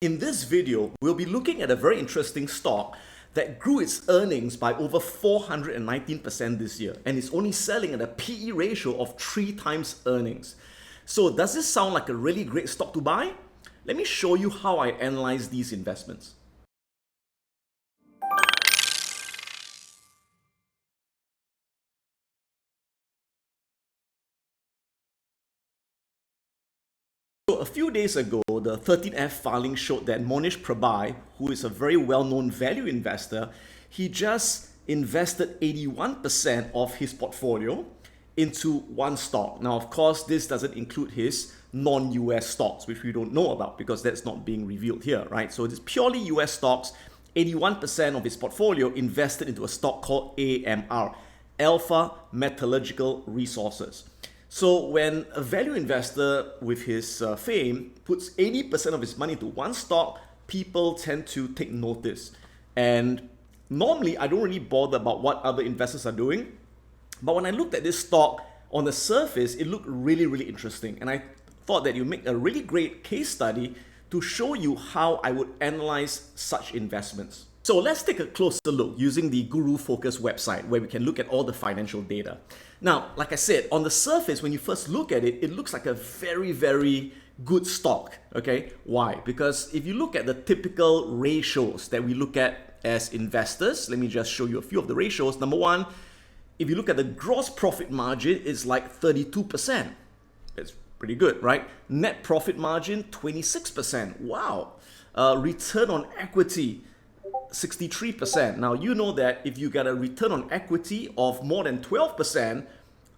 In this video, we'll be looking at a very interesting stock that grew its earnings by over 419% this year and is only selling at a PE ratio of 3 times earnings. So does this sound like a really great stock to buy? Let me show you how I analyze these investments. So a few days ago, the 13F filing showed that Mohnish Pabrai, who is a very well-known value investor, he just invested 81% of his portfolio into one stock. Now, of course, this doesn't include his non-US stocks, which we don't know about because that's not being revealed here, right? So it's purely US stocks. 81% of his portfolio invested into a stock called AMR, Alpha Metallurgical Resources. So when a value investor with his fame puts 80% of his money into one stock, people tend to take notice. And normally, I don't really bother about what other investors are doing. But when I looked at this stock, on the surface, it looked really, really interesting. And I thought that you make a really great case study to show you how I would analyze such investments. So let's take a closer look using the Guru Focus website where we can look at all the financial data. Now, like I said, on the surface, when you first look at it, it looks like a very, very good stock, okay? Why? Because if you look at the typical ratios that we look at as investors, let me just show you a few of the ratios. Number one, if you look at the gross profit margin, it's like 32%. It's pretty good, right? Net profit margin, 26%. Wow. Return on equity, 63%. Now, you know that if you get a return on equity of more than 12%,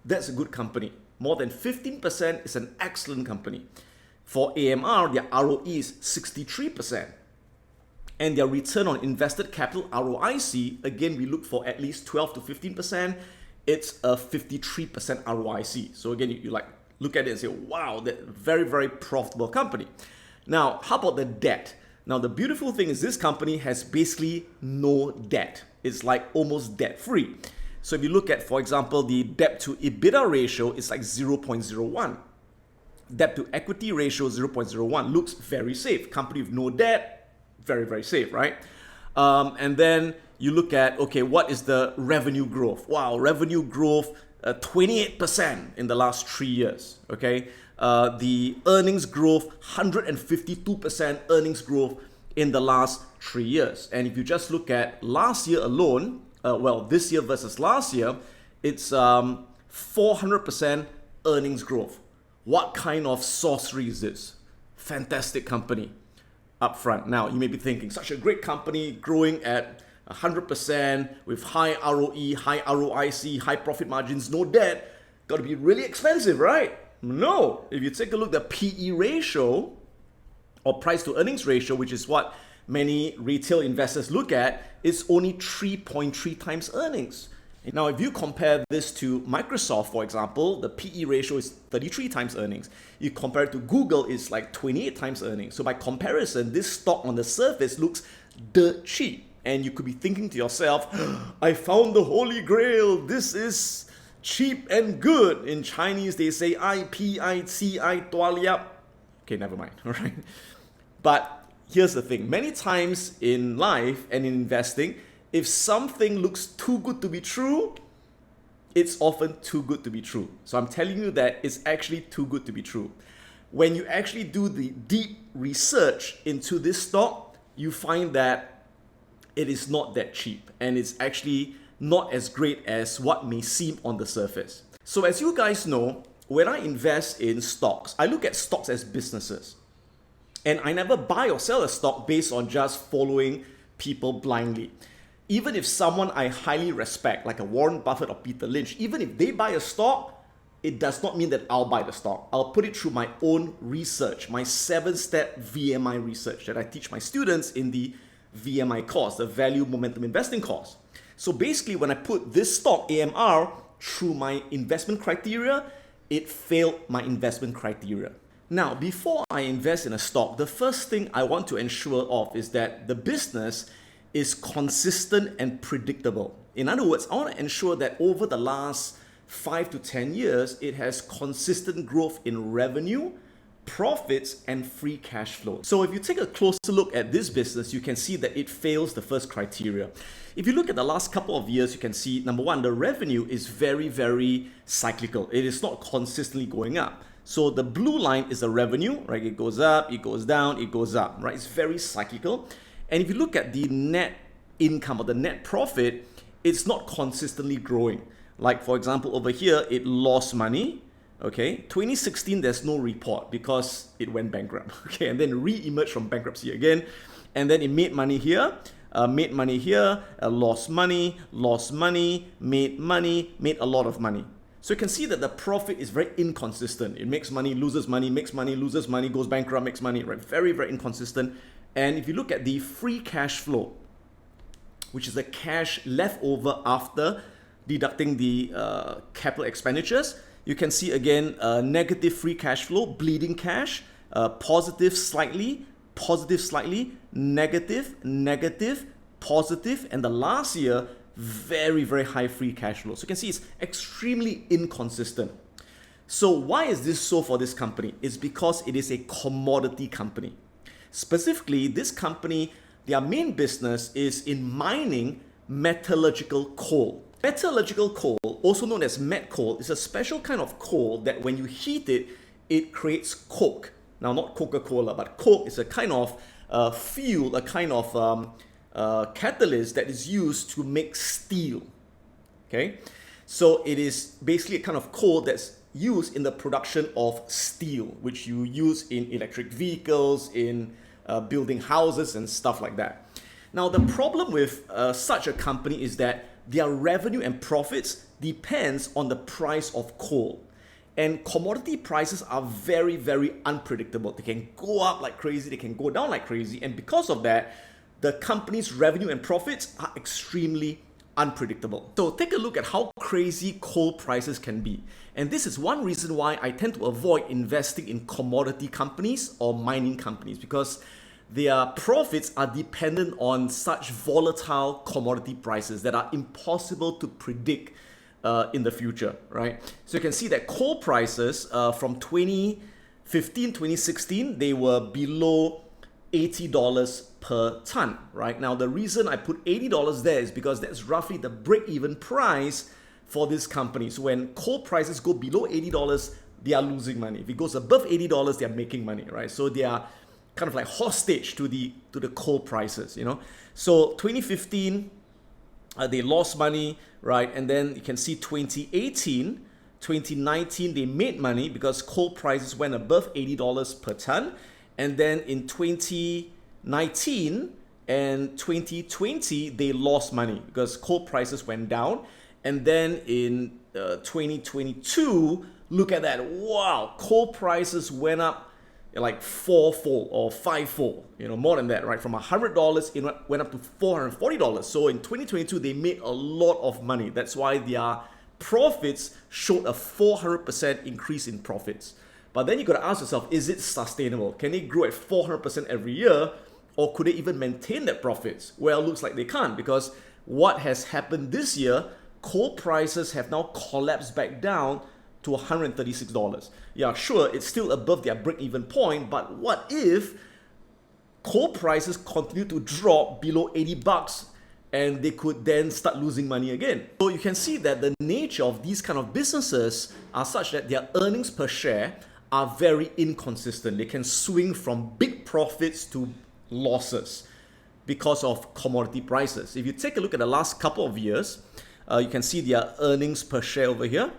that's a good company. More than 15% is an excellent company. For AMR, their ROE is 63%. And their return on invested capital, ROIC, again, we look for at least 12 to 15%. It's a 53% ROIC. So again, you like look at it and say, wow, that very, very profitable company. Now, how about the debt? Now, the beautiful thing is this company has basically no debt. It's like almost debt-free. So if you look at, for example, the debt to EBITDA ratio, it's like 0.01. Debt to equity ratio, 0.01. Looks very safe. Company with no debt, very, very safe, right? And then you look at, okay, what is the revenue growth? Wow, revenue growth, 28% in the last 3 years, okay? The earnings growth, 152% earnings growth in the last 3 years. And if you just look at last year alone, this year versus last year, it's 400% earnings growth. What kind of sorcery is this? Fantastic company up front. Now, you may be thinking, such a great company growing at 100% with high ROE, high ROIC, high profit margins, no debt, got to be really expensive, right? No. If you take a look at the PE ratio or price to earnings ratio, which is what many retail investors look at, it's only 3.3 times earnings. Now, if you compare this to Microsoft, for example, the PE ratio is 33 times earnings. You compare it to Google, it's like 28 times earnings. So by comparison, this stock on the surface looks dirt cheap. And you could be thinking to yourself, I found the holy grail. This is cheap and good. In Chinese, they say, I, P, I, C, I, tua liap. Okay, never mind, all right? But here's the thing. Many times in life and in investing, if something looks too good to be true, it's often too good to be true. So I'm telling you that it's actually too good to be true. When you actually do the deep research into this stock, you find that it is not that cheap and it's actually not as great as what may seem on the surface. So as you guys know, when I invest in stocks, I look at stocks as businesses. And I never buy or sell a stock based on just following people blindly. Even if someone I highly respect, like a Warren Buffett or Peter Lynch, even if they buy a stock, it does not mean that I'll buy the stock. I'll put it through my own research, my 7-step VMI research that I teach my students in the VMI course, the Value Momentum Investing course. So basically, when I put this stock, AMR, through my investment criteria, it failed my investment criteria. Now, before I invest in a stock, the first thing I want to ensure of is that the business is consistent and predictable. In other words, I want to ensure that over the last 5 to 10 years, it has consistent growth in revenue, profits, and free cash flow. So if you take a closer look at this business, you can see that it fails the first criteria. If you look at the last couple of years, you can see, number one, the revenue is very, very cyclical. It is not consistently going up. So the blue line is the revenue, right? It goes up, it goes down, it goes up, right? It's very cyclical. And if you look at the net income or the net profit, it's not consistently growing. Like for example, over here, it lost money. Okay, 2016, there's no report because it went bankrupt. Okay, and then re-emerged from bankruptcy again. And then it made money here, lost money, made a lot of money. So you can see that the profit is very inconsistent. It makes money, loses money, makes money, loses money, goes bankrupt, makes money, right? Very, very inconsistent. And if you look at the free cash flow, which is the cash left over after deducting the capital expenditures, you can see again negative free cash flow, bleeding cash, positive slightly, negative, positive, and the last year, very, very high free cash flow. So you can see it's extremely inconsistent. So why is this so for this company? It's because it is a commodity company. Specifically, this company, their main business is in mining metallurgical coal. Metallurgical coal, also known as met coal, is a special kind of coal that when you heat it, it creates coke. Now, not Coca-Cola, but coke is a kind of fuel, a kind of catalyst that is used to make steel. Okay, so it is basically a kind of coal that's used in the production of steel, which you use in electric vehicles, in building houses and stuff like that. Now, the problem with such a company is that their revenue and profits depends on the price of coal. And commodity prices are very, very unpredictable. They can go up like crazy, they can go down like crazy. And because of that, the company's revenue and profits are extremely unpredictable. So take a look at how crazy coal prices can be. And this is one reason why I tend to avoid investing in commodity companies or mining companies, because their profits are dependent on such volatile commodity prices that are impossible to predict in the future, right? So you can see that coal prices from 2015, 2016, they were below $80 per ton, right? Now, the reason I put $80 there is because that's roughly the break-even price for this company. So when coal prices go below $80, they are losing money. If it goes above $80, they are making money, right? So they are kind of like hostage to the coal prices, you know. So 2015, they lost money, right? And then you can see 2018, 2019, they made money because coal prices went above $80 per ton. And then in 2019 and 2020, they lost money because coal prices went down. And then in 2022, look at that. Wow, coal prices went up like fourfold or fivefold, you know, more than that, right? From $100, it went up to $440. So in 2022, they made a lot of money. That's why their profits showed a 400% increase in profits. But then you got to ask yourself, is it sustainable? Can they grow at 400% every year, or could they even maintain their profits? Well, it looks like they can't, because what has happened this year, coal prices have now collapsed back down to $136. Yeah, sure, it's still above their break-even point, but what if coal prices continue to drop below $80 and they could then start losing money again? So you can see that the nature of these kind of businesses are such that their earnings per share are very inconsistent. They can swing from big profits to losses because of commodity prices. If you take a look at the last couple of years, you can see their earnings per share over here.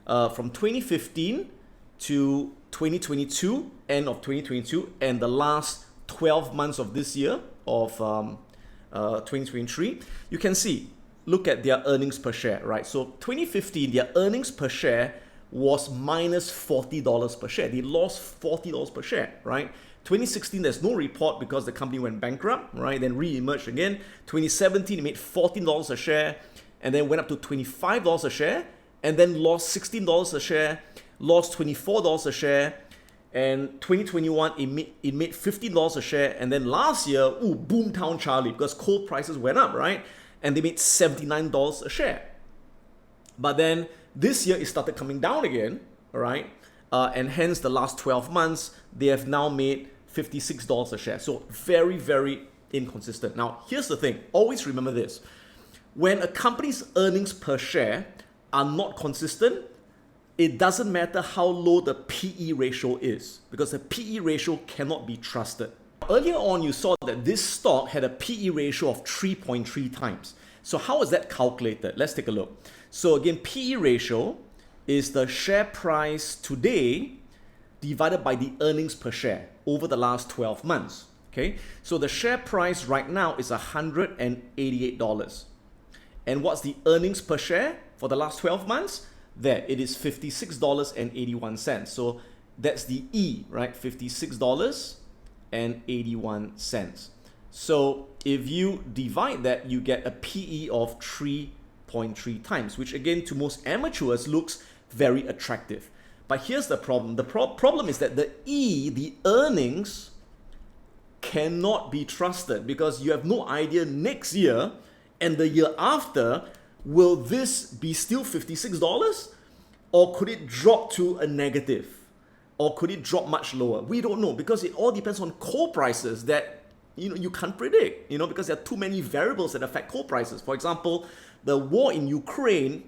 From 2015 to 2022, end of 2022, and the last 12 months of this year of 2023, you can see, look at their earnings per share, right? So 2015, their earnings per share was minus $40 per share. They lost $40 per share, right? 2016, there's no report because the company went bankrupt, right? Then re-emerged again. 2017, it made $14 a share, and then went up to $25 a share, and then lost $16 a share, lost $24 a share, and 2021, it made $15 a share, and then last year, boomtown Charlie, because coal prices went up, right? And they made $79 a share. But then this year, it started coming down again, all right? and hence the last 12 months, they have now made $56 a share. So very, very inconsistent. Now, here's the thing. Always remember this. When a company's earnings per share are not consistent, it doesn't matter how low the PE ratio is, because the PE ratio cannot be trusted. Earlier on, you saw that this stock had a PE ratio of 3.3 times. So how is that calculated? Let's take a look. So again, PE ratio is the share price today divided by the earnings per share over the last 12 months. Okay, so the share price right now is $188. And what's the earnings per share for the last 12 months? There, it is $56.81. So that's the E, right? $56.81. So if you divide that, you get a PE of 3.3 times, which again, to most amateurs, looks very attractive. But here's the problem. The problem is that the E, the earnings, cannot be trusted, because you have no idea next year and the year after, will this be still $56, or could it drop to a negative, or could it drop much lower? We don't know, because it all depends on coal prices that you can't predict, because there are too many variables that affect coal prices. For example, the war in Ukraine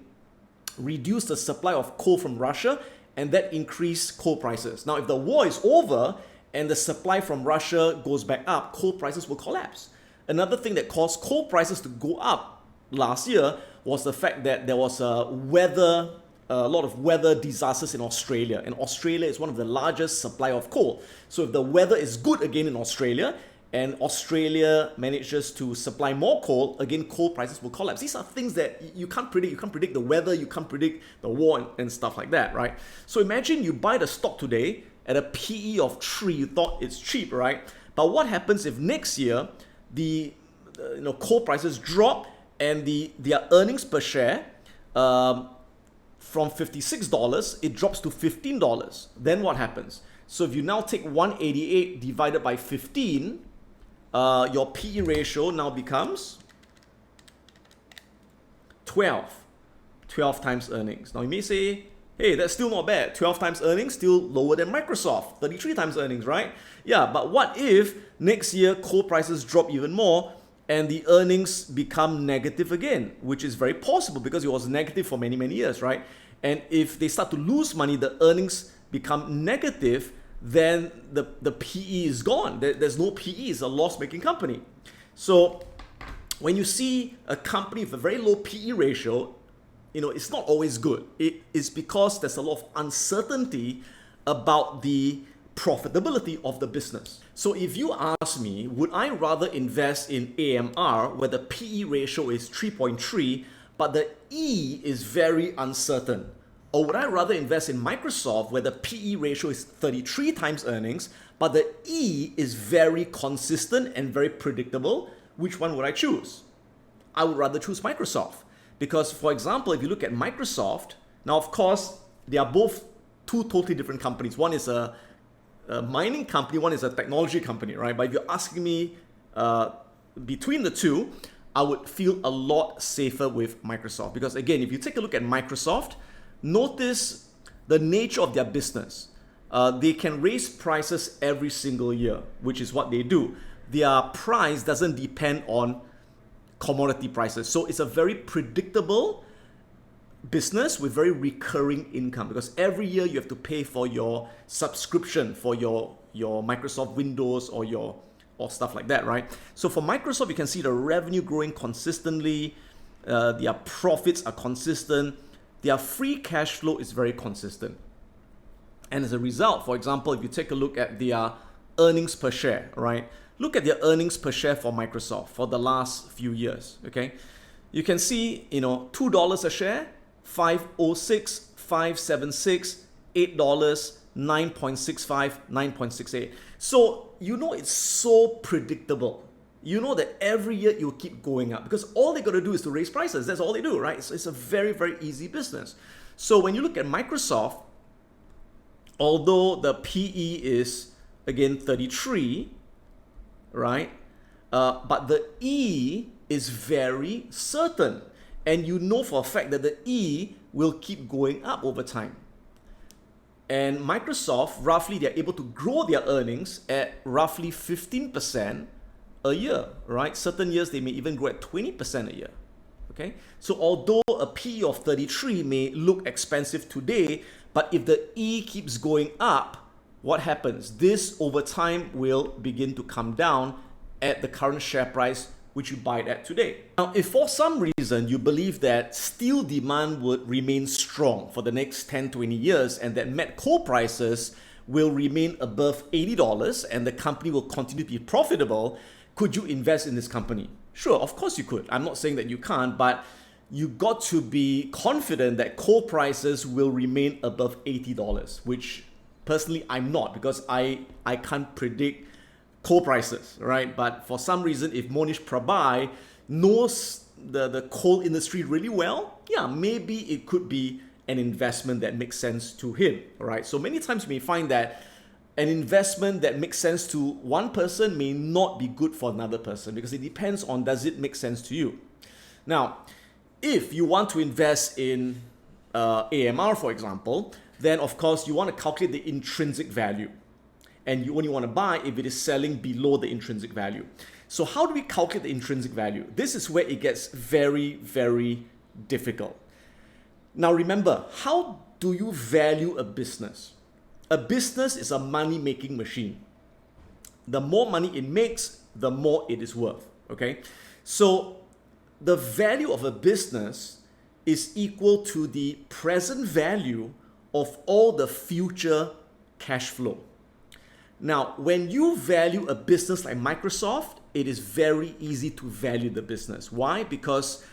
reduced the supply of coal from Russia, and that increased coal prices. Now, if the war is over and the supply from Russia goes back up, coal prices will collapse. Another thing that caused coal prices to go up last year was the fact that there was a lot of weather disasters in Australia. And Australia is one of the largest supplier of coal. So if the weather is good again in Australia, and Australia manages to supply more coal, again, coal prices will collapse. These are things that you can't predict. You can't predict the weather, you can't predict the war and stuff like that, right? So imagine you buy the stock today at a PE of 3, you thought it's cheap, right? But what happens if next year the coal prices drop and their earnings per share from $56, it drops to $15? Then what happens? So if you now take 188 divided by 15, your PE ratio now becomes 12 times earnings. Now you may say, hey, that's still not bad. 12 times earnings, still lower than Microsoft. 33 times earnings, right? Yeah, but what if next year coal prices drop even more and the earnings become negative again, which is very possible because it was negative for many, many years, right? And if they start to lose money, the earnings become negative, then the PE is gone. There's no PE, it's a loss-making company. So when you see a company with a very low PE ratio, it's not always good. It is because there's a lot of uncertainty about the profitability of the business. So if you ask me, would I rather invest in AMR where the PE ratio is 3.3, but the E is very uncertain? Or would I rather invest in Microsoft where the PE ratio is 33 times earnings, but the E is very consistent and very predictable? Which one would I choose? I would rather choose Microsoft. Because, for example, if you look at Microsoft, now of course, they are both two totally different companies. One is a mining company, one is a technology company, right? But if you're asking me between the two, I would feel a lot safer with Microsoft. Because again, if you take a look at Microsoft, notice the nature of their business. They can raise prices every single year, which is what they do. Their price doesn't depend on commodity prices. So it's a very predictable business with very recurring income, because every year you have to pay for your subscription for your Microsoft Windows or stuff like that, right? So for Microsoft, you can see the revenue growing consistently, their profits are consistent, their free cash flow is very consistent. And as a result, for example, if you take a look at their earnings per share, right? Look at their earnings per share for Microsoft for the last few years, okay? You can see, $2 a share, $5.06, $5.76, $8, $9.65, $9.68. So, it's so predictable. You know that every year it will keep going up because all they got to do is to raise prices. That's all they do, right? So it's a very, very easy business. So when you look at Microsoft, although the PE is, again, 33, right? But the E is very certain. And you know for a fact that the E will keep going up over time. And Microsoft, roughly, they're able to grow their earnings at roughly 15% a year, right? Certain years, they may even grow at 20% a year, okay? So although a PE of 33 may look expensive today, but if the E keeps going up, what happens? This over time will begin to come down at the current share price which you buy it at today. Now, if for some reason you believe that steel demand would remain strong for the next 10, 20 years and that met coal prices will remain above $80 and the company will continue to be profitable, could you invest in this company? Sure, of course you could. I'm not saying that you can't, but you got to be confident that coal prices will remain above $80, which personally I'm not, because I can't predict coal prices, right? But for some reason, if Mohnish Pabrai knows the coal industry really well, yeah, maybe it could be an investment that makes sense to him, right? So many times you may find that an investment that makes sense to one person may not be good for another person, because it depends on, does it make sense to you? Now, if you want to invest in AMR, for example, then of course you want to calculate the intrinsic value. And you only want to buy if it is selling below the intrinsic value. So how do we calculate the intrinsic value? This is where it gets very, very difficult. Now remember, how do you value a business? A business is a money-making machine. The more money it makes, the more it is worth, okay? So the value of a business is equal to the present value of all the future cash flow. Now, when you value a business like Microsoft, it is very easy to value the business. Why? Because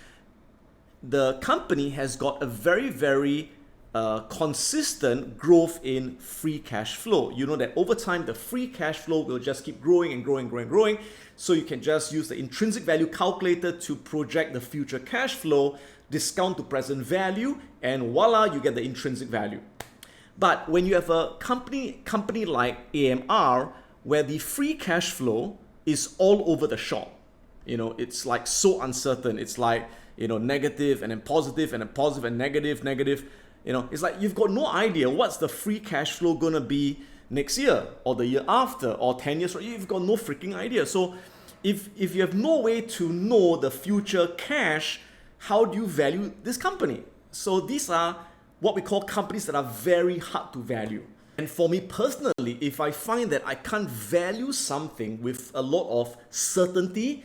the company has got a very, very consistent growth in free cash flow. You know that over time, the free cash flow will just keep growing and growing, growing, growing. So you can just use the intrinsic value calculator to project the future cash flow, discount to present value, and voila, you get the intrinsic value. But when you have a company like AMR, where the free cash flow is all over the shop, you know, it's like so uncertain. It's like, you know, negative and then positive and then positive and negative, negative. You know, it's like you've got no idea what's the free cash flow gonna be next year or the year after or 10 years. You've got no freaking idea. So if you have no way to know the future cash, how do you value this company? So these are what we call companies that are very hard to value. And for me personally, if I find that I can't value something with a lot of certainty,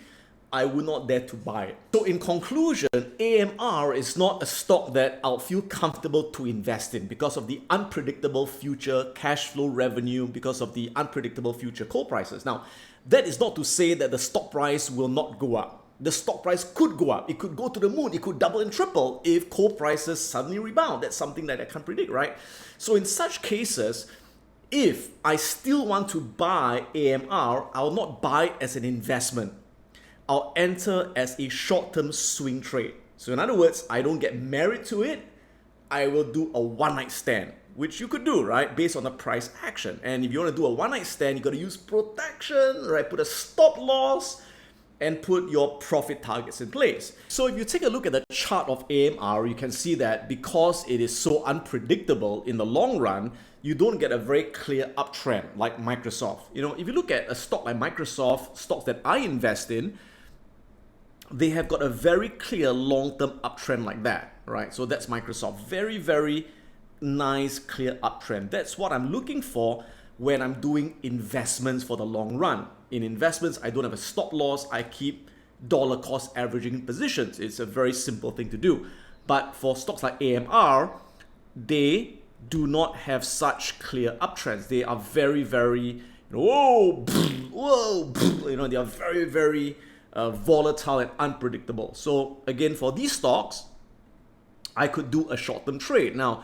I would not dare to buy it. So in conclusion, AMR is not a stock that I'll feel comfortable to invest in because of the unpredictable future cash flow revenue, because of the unpredictable future coal prices. Now, that is not to say that the stock price will not go up. The stock price could go up. It could go to the moon. It could double and triple if coal prices suddenly rebound. That's something that I can't predict, right? So in such cases, if I still want to buy AMR, I'll not buy it as an investment. I'll enter as a short-term swing trade. So in other words, I don't get married to it. I will do a one-night stand, which you could do, right? Based on the price action. And if you want to do a one-night stand, you got to use protection, right? Put a stop loss and put your profit targets in place. So if you take a look at the chart of AMR, you can see that because it is so unpredictable in the long run, you don't get a very clear uptrend like Microsoft. You know, if you look at a stock like Microsoft, stocks that I invest in, they have got a very clear long-term uptrend like that, right? So that's Microsoft. Very, very nice, clear uptrend. That's what I'm looking for when I'm doing investments for the long run. In investments, I don't have a stop loss. I keep dollar cost averaging positions. It's a very simple thing to do. But for stocks like AMR, they do not have such clear uptrends. They are very, very, whoa, you know, they are very, very volatile and unpredictable. So again, for these stocks, I could do a short-term trade. Now,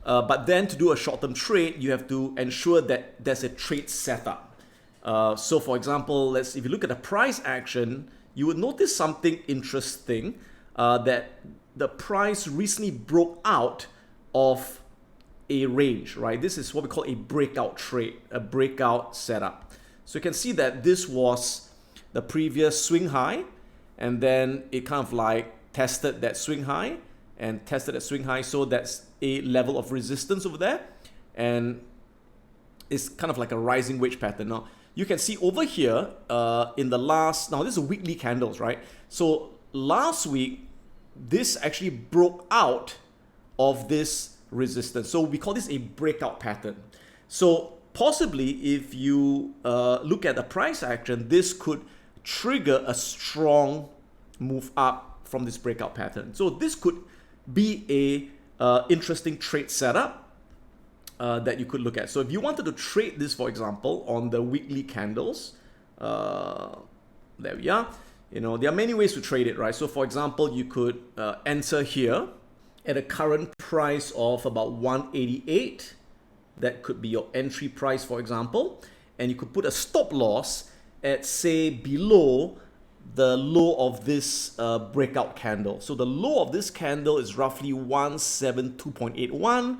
but then to do a short-term trade, you have to ensure that there's a trade setup. So for example, if you look at the price action, you would notice something interesting, that the price recently broke out of a range, right? This is what we call a breakout trade, a breakout setup. So you can see that this was the previous swing high, and then it kind of like tested that swing high and tested that swing high. So that's a level of resistance over there. and it's kind of like a rising wedge pattern. Now, you can see over here in the last, now this is weekly candles, right? So last week, this actually broke out of this resistance. So we call this a breakout pattern. So possibly if you look at the price action, this could trigger a strong move up from this breakout pattern. So this could be a interesting trade setup that you could look at. So if you wanted to trade this, for example, on the weekly candles, there we are. You know, there are many ways to trade it, right? So for example, you could enter here at a current price of about 188. That could be your entry price, for example. And you could put a stop loss at, say, below the low of this breakout candle. So the low of this candle is roughly 172.81.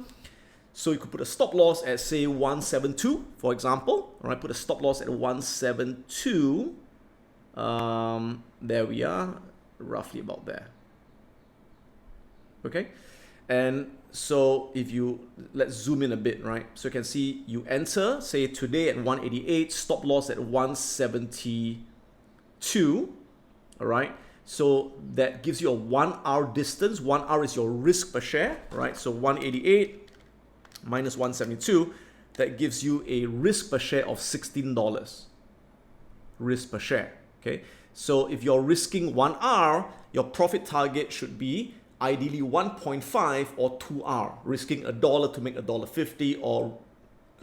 So you could put a stop loss at, say, 172, for example. All right, put a stop loss at 172. There we are, roughly about there. Okay, and so if you, let's zoom in a bit, right? So you can see you enter, say today at 188, stop loss at 172. All right, so that gives you a 1 hour distance. 1 hour is your risk per share, right? So 188 minus 172, that gives you a risk per share of $16. Risk per share. Okay, so if you're risking 1 hour, your profit target should be ideally 1.5 or 2 hour, risking $1 to make $1.50 or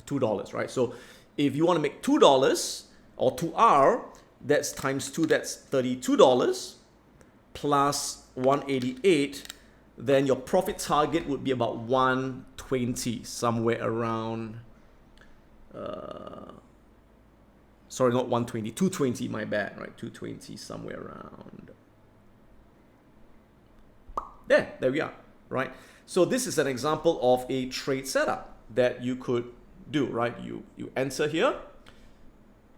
$2, right? So if you want to make $2 or 2 hour, that's times 2, that's $32 plus 188, then your profit target would be about 120, somewhere around, sorry, not 120, 220, my bad, right? 220, somewhere around there we are, right? So this is an example of a trade setup that you could do, right? You enter here,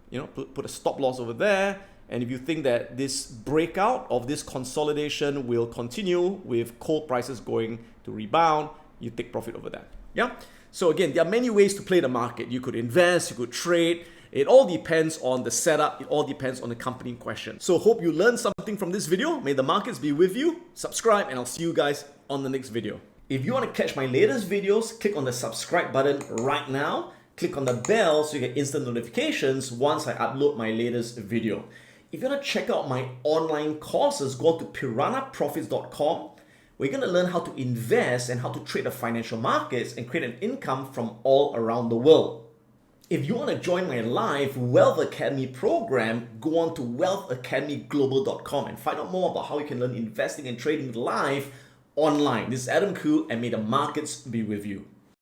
you know, put a stop loss over there, and if you think that this breakout of this consolidation will continue with coal prices going to rebound, you take profit over that. Yeah. So again, there are many ways to play the market. You could invest, you could trade. It all depends on the setup. It all depends on the company in question. So hope you learned something from this video. May the markets be with you. Subscribe and I'll see you guys on the next video. If you want to catch my latest videos, click on the subscribe button right now. Click on the bell so you get instant notifications once I upload my latest video. If you want to check out my online courses, go to piranhaprofits.com. We're going to learn how to invest and how to trade the financial markets and create an income from all around the world. If you want to join my live Wealth Academy program, go on to wealthacademyglobal.com and find out more about how you can learn investing and trading live online. This is Adam Khoo, and may the markets be with you.